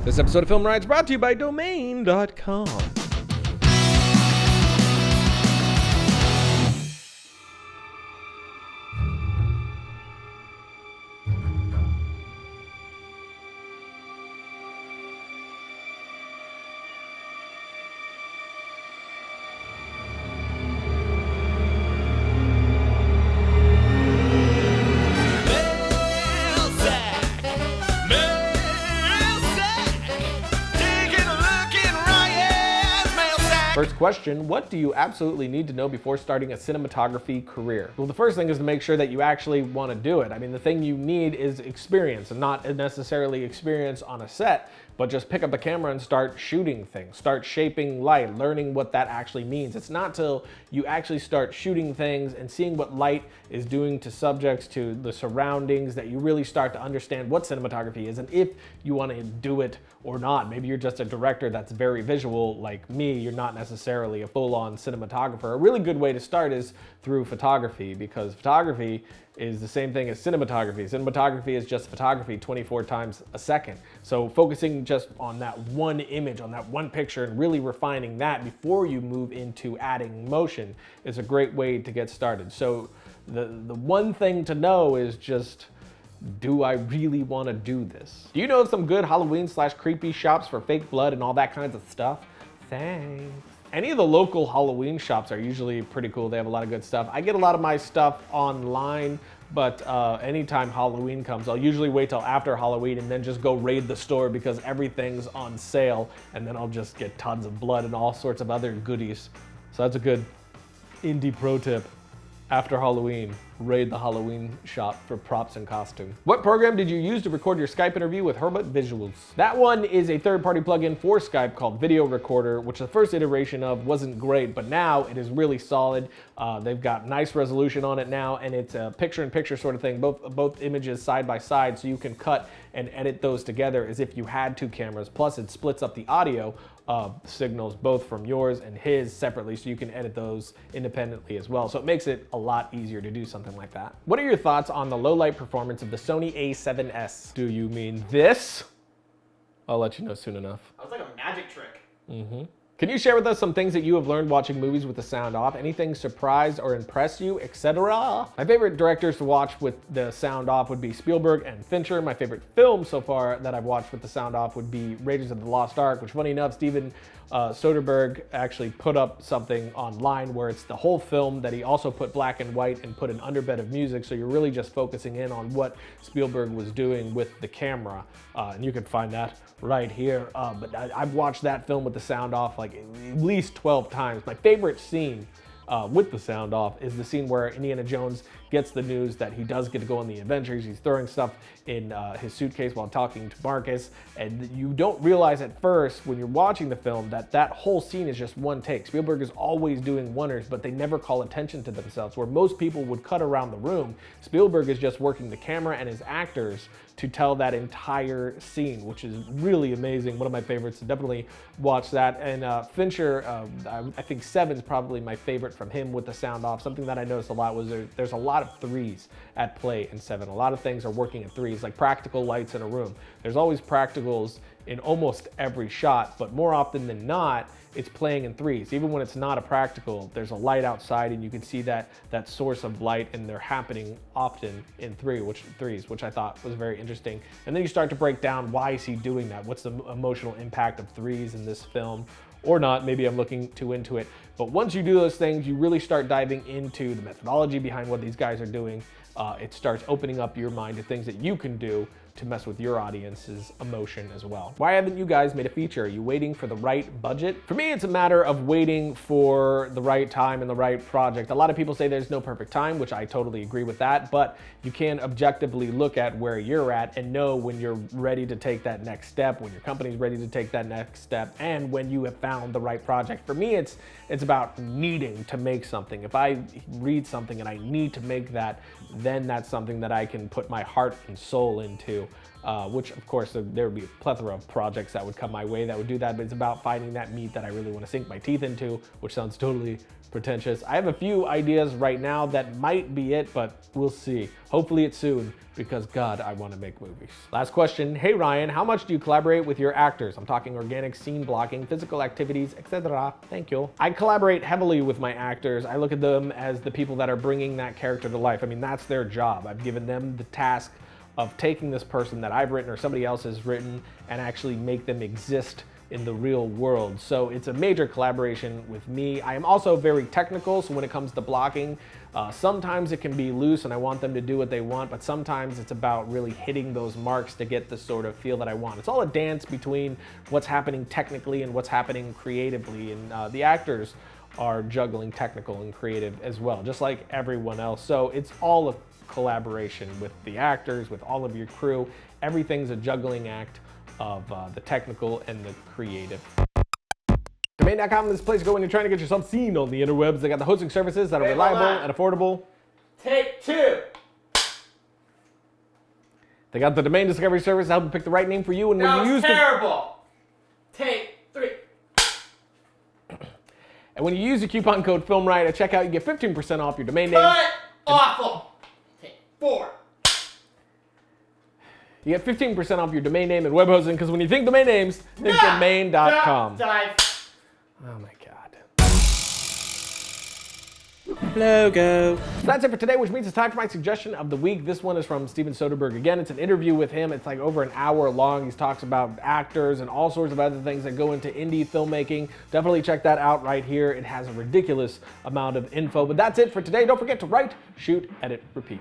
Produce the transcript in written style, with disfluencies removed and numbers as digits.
This episode of FilmRiot is brought to you by Domain.com. First question, what do you absolutely need to know before starting a cinematography career? Well, the first thing is to make sure that you actually want to do it. I mean, the thing you need is experience, and not necessarily experience on a set, but just pick up a camera and start shooting things, start shaping light, learning what that actually means. It's not till you actually start shooting things and seeing what light is doing to subjects, to the surroundings, that you really start to understand what cinematography is and if you want to do it or not. Maybe you're just a director that's very visual like me, you're not necessarily a full-on cinematographer. A really good way to start is through photography, because photography is the same thing as cinematography. Cinematography is just photography 24 times a second. So focusing just on that one image, on that one picture, and really refining that before you move into adding motion is a great way to get started. So the one thing to know is just, do I really want to do this? Do you know of some good Halloween/creepy shops for fake blood and all that kinds of stuff? Thanks. Any of the local Halloween shops are usually pretty cool. They have a lot of good stuff. I get a lot of my stuff online, but anytime Halloween comes, I'll usually wait till after Halloween and then just go raid the store because everything's on sale, and then I'll just get tons of blood and all sorts of other goodies. So that's a good indie pro tip. After Halloween, raid the Halloween shop for props and costume. What program did you use to record your Skype interview with Herbert Visuals? That one is a third-party plugin for Skype called Video Recorder, which the first iteration of wasn't great, but now it is really solid. They've got nice resolution on it now, and it's a picture-in-picture sort of thing, both images side by side, so you can cut and edit those together as if you had two cameras. Plus, it splits up the audio signals both from yours and his separately, so you can edit those independently as well. So it makes it a lot easier to do something like that. What are your thoughts on the low light performance of the Sony a7S? Do you mean this? I'll let you know soon enough. That was like a magic trick. Can you share with us some things that you have learned watching movies with the sound off? Anything surprised or impressed you, etc.? My favorite directors to watch with the sound off would be Spielberg and Fincher. My favorite film so far that I've watched with the sound off would be Raiders of the Lost Ark, which, funny enough, Steven Soderbergh actually put up something online where it's the whole film that he also put black and white and put an underbed of music, so you're really just focusing in on what Spielberg was doing with the camera, and you can find that right here. But I've watched that film with the sound off like at least 12 times. My favorite scene with the sound off is the scene where Indiana Jones gets the news that he does get to go on the adventures. He's throwing stuff in his suitcase while talking to Marcus, and you don't realize at first when you're watching the film that that whole scene is just one take. Spielberg is always doing oneers, but they never call attention to themselves. Where most people would cut around the room, Spielberg is just working the camera and his actors to tell that entire scene, which is really amazing. One of my favorites, so definitely watch that. And Fincher, I think 7 is probably my favorite from him with the sound off. Something that I noticed a lot was there's a lot of threes at play in 7. A lot of things are working at threes, like practical lights in a room. There's always practicals in almost every shot, but more often than not, it's playing in threes. Even when it's not a practical, there's a light outside and you can see that source of light, and they're happening often in threes, which I thought was very interesting. And then you start to break down, why is he doing that? What's the emotional impact of threes in this film? Or not, maybe I'm looking too into it. But once you do those things, you really start diving into the methodology behind what these guys are doing. It starts opening up your mind to things that you can do to mess with your audience's emotion as well. Why haven't you guys made a feature? Are you waiting for the right budget? For me, it's a matter of waiting for the right time and the right project. A lot of people say there's no perfect time, which I totally agree with that, but you can objectively look at where you're at and know when you're ready to take that next step, when your company's ready to take that next step, and when you have found the right project. For me, it's about needing to make something. If I read something and I need to make that, then that's something that I can put my heart and soul into. which of course there would be a plethora of projects that would come my way that would do that, but it's about finding that meat that I really want to sink my teeth into, which sounds totally pretentious. I have a few ideas right now that might be it, but we'll see. Hopefully it's soon, because God, I want to make movies. Last question. Hey Ryan, how much do you collaborate with your actors? I'm talking organic scene blocking, physical activities, etc. Thank you. I collaborate heavily with my actors. I look at them as the people that are bringing that character to life. I mean, that's their job. I've given them the task of taking this person that I've written or somebody else has written and actually make them exist in the real world. So it's a major collaboration with me. I am also very technical, so when it comes to blocking, sometimes it can be loose and I want them to do what they want, but sometimes it's about really hitting those marks to get the sort of feel that I want. It's all a dance between what's happening technically and what's happening creatively, and the actors are juggling technical and creative as well, just like everyone else. So it's all a collaboration with the actors, with all of your crew. Everything's a juggling act of the technical and the creative. Domain.com is this place to go when you're trying to get yourself seen on the interwebs. They got the hosting services that are reliable and affordable. Take two. They got the domain discovery service to help you pick the right name for you. And That when you was use terrible. Take three. And when you use the coupon code FilmRiot at checkout, you get 15% off your domain name. Cut. Awful. Take four. You get 15% off your domain name and web hosting, because when you think domain names, think domain.com. Dive. Oh my God. Logo. So that's it for today, which means it's time for my suggestion of the week. This one is from Steven Soderbergh. Again, it's an interview with him. It's like over an hour long. He talks about actors and all sorts of other things that go into indie filmmaking. Definitely check that out right here. It has a ridiculous amount of info. But that's it for today. Don't forget to write, shoot, edit, repeat.